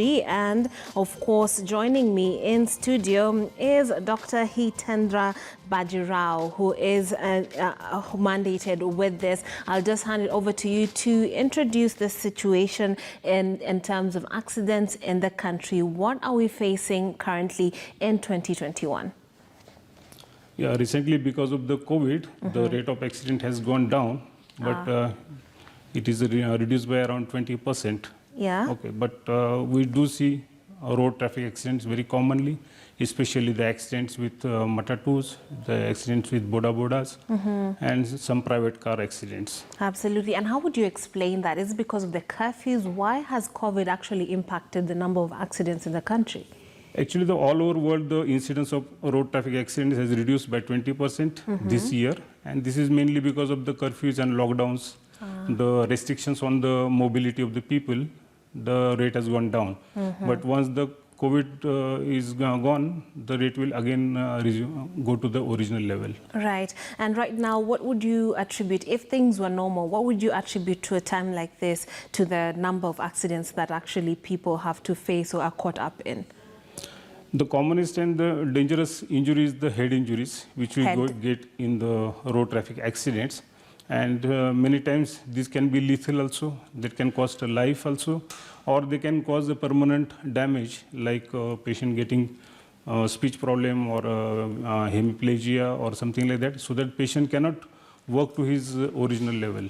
And of course, joining me in studio is Dr. Hitendra Bajirao, who is mandated with this. I'll just hand it over to you to introduce the situation in terms of accidents in the country. What are we facing currently in 2021? Yeah, recently because of the COVID, the rate of accident has gone down, but it is reduced by around 20%. Yeah. Okay, but we do see road traffic accidents very commonly, especially the accidents with matatus, the accidents with boda bodas, and some private car accidents. Absolutely. And how would you explain that? Is it because of the curfews? Why has COVID actually impacted the number of accidents in the country? Actually, all over world, the incidence of road traffic accidents has reduced by 20% this year, and this is mainly because of the curfews and lockdowns, the restrictions on the mobility of the people. The rate has gone down. But once the COVID is gone, the rate will again go to the original level. Right. And right now, what would you attribute, if things were normal, what would you attribute to a time like this to the number of accidents that actually people have to face or are caught up in? The commonest and the dangerous injury is the head injuries, which we get in the road traffic accidents. And many times this can be lethal also, that can cost a life also, or they can cause a permanent damage like a patient getting speech problem or hemiplegia or something like that, so that patient cannot work to his original level.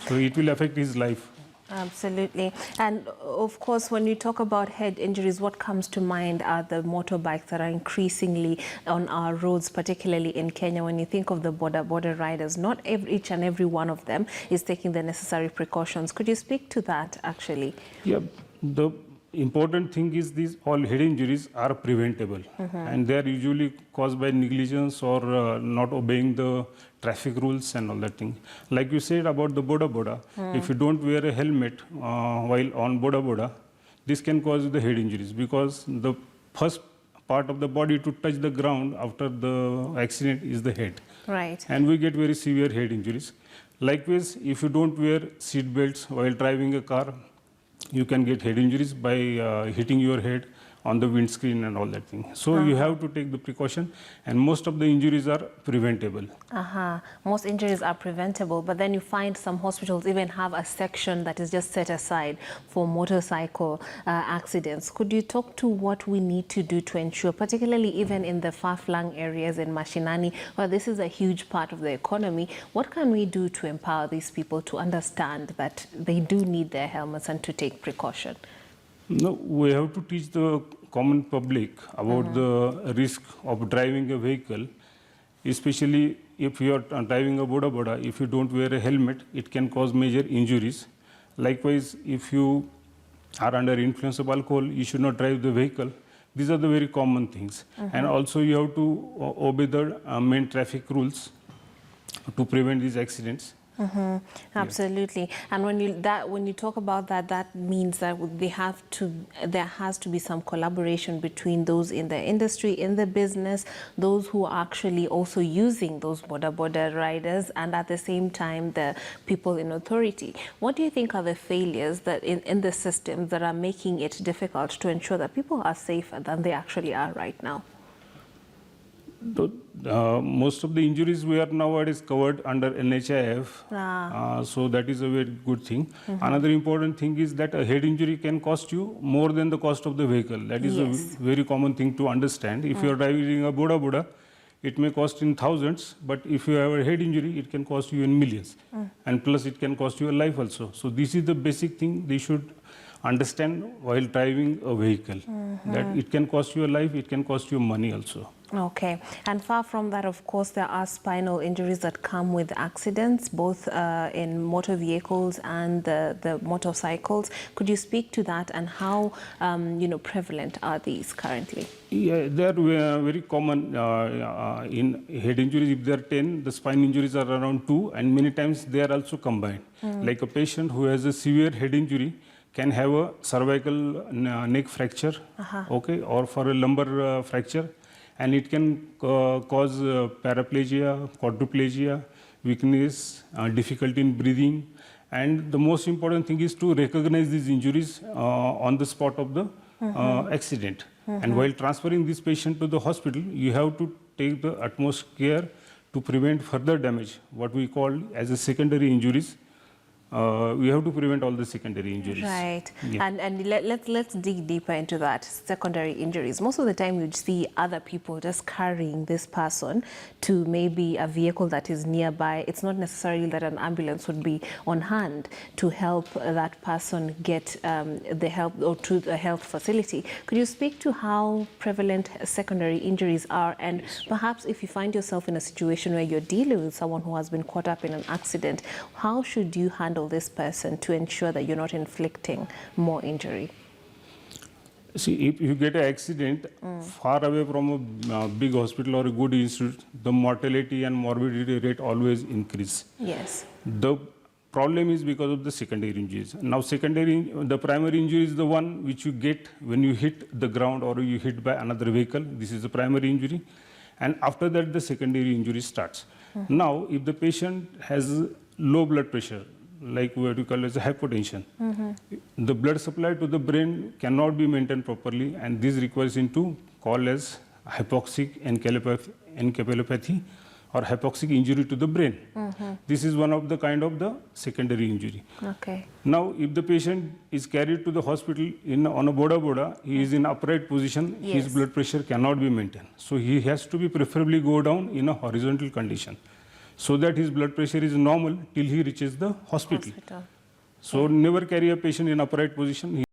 So it will affect his life. Absolutely. And of course, when you talk about head injuries, what comes to mind are the motorbikes that are increasingly on our roads, particularly in Kenya. When you think of the border riders, not each and every one of them is taking the necessary precautions. Could you speak to that, actually? Yeah, the important thing is these all head injuries are preventable, and they are usually caused by negligence or not obeying the traffic rules and all that thing. Like you said about the boda boda, if you don't wear a helmet while on boda boda, this can cause the head injuries, because the first part of the body to touch the ground after the accident is the head. Right. And we get very severe head injuries. Likewise, if you don't wear seat belts while driving a car, you can get head injuries by hitting your head on the windscreen and all that thing. So you have to take the precaution, and most of the injuries are preventable. Most injuries are preventable, but then you find some hospitals even have a section that is just set aside for motorcycle accidents. Could you talk to what we need to do to ensure, particularly even in the far-flung areas in Mashinani, where this is a huge part of the economy, what can we do to empower these people to understand that they do need their helmets and to take precaution? No, we have to teach the common public about the risk of driving a vehicle, especially if you are driving a boda boda. If you don't wear a helmet, it can cause major injuries. Likewise, if you are under influence of alcohol, you should not drive the vehicle. These are the very common things. And also you have to obey the main traffic rules to prevent these accidents. Absolutely. And when you talk about that, that means that there has to be some collaboration between those in the industry, in the business, those who are actually also using those boda riders, and at the same time the people in authority. What do you think are the failures that in the system that are making it difficult to ensure that people are safer than they actually are right now? Most of the injuries we are nowadays covered under NHIF, so that is a very good thing. Another important thing is that a head injury can cost you more than the cost of the vehicle. That is a very common thing to understand. If you are driving a boda boda, it may cost in thousands, but if you have a head injury, it can cost you in millions. And plus it can cost you a life also. So this is the basic thing they should understand while driving a vehicle, that it can cost you a life, it can cost you money also. Okay. And far from that, of course, there are spinal injuries that come with accidents, both in motor vehicles and the motorcycles. Could you speak to that, and how prevalent are these currently? Yeah, they are very common in head injuries. If there are 10, the spine injuries are around 2, and many times they are also combined. Like a patient who has a severe head injury can have a cervical neck fracture, okay, or for a lumbar fracture, and it can cause paraplegia, quadriplegia, weakness, difficulty in breathing, And the most important thing is to recognize these injuries on the spot of the accident. And while transferring this patient to the hospital, you have to take the utmost care to prevent further damage, what we call as a secondary injuries. We have to prevent all the secondary injuries. Right. Yeah. And let's dig deeper into that, secondary injuries. Most of the time you'd see other people just carrying this person to maybe a vehicle that is nearby. It's not necessarily that an ambulance would be on hand to help that person get the help or to the health facility. Could you speak to how prevalent secondary injuries are? And perhaps if you find yourself in a situation where you're dealing with someone who has been caught up in an accident, how should you handle this person to ensure that you're not inflicting more injury? See, if you get an accident far away from a big hospital or a good institute, the mortality and morbidity rate always increase. Yes. The problem is because of the secondary injuries. Now, the primary injury is the one which you get when you hit the ground or you hit by another vehicle. This is the primary injury. And after that, the secondary injury starts. Now, if the patient has low blood pressure, like what we call as a hypotension, the blood supply to the brain cannot be maintained properly, and this requires into called as hypoxic encephalopathy or hypoxic injury to the brain. This is one of the kind of the secondary injury. Okay. Now, if the patient is carried to the hospital on a boda, he is in upright position, Yes. his blood pressure cannot be maintained. So he has to be preferably go down in a horizontal condition, so that his blood pressure is normal till he reaches the hospital. So never carry a patient in upright position.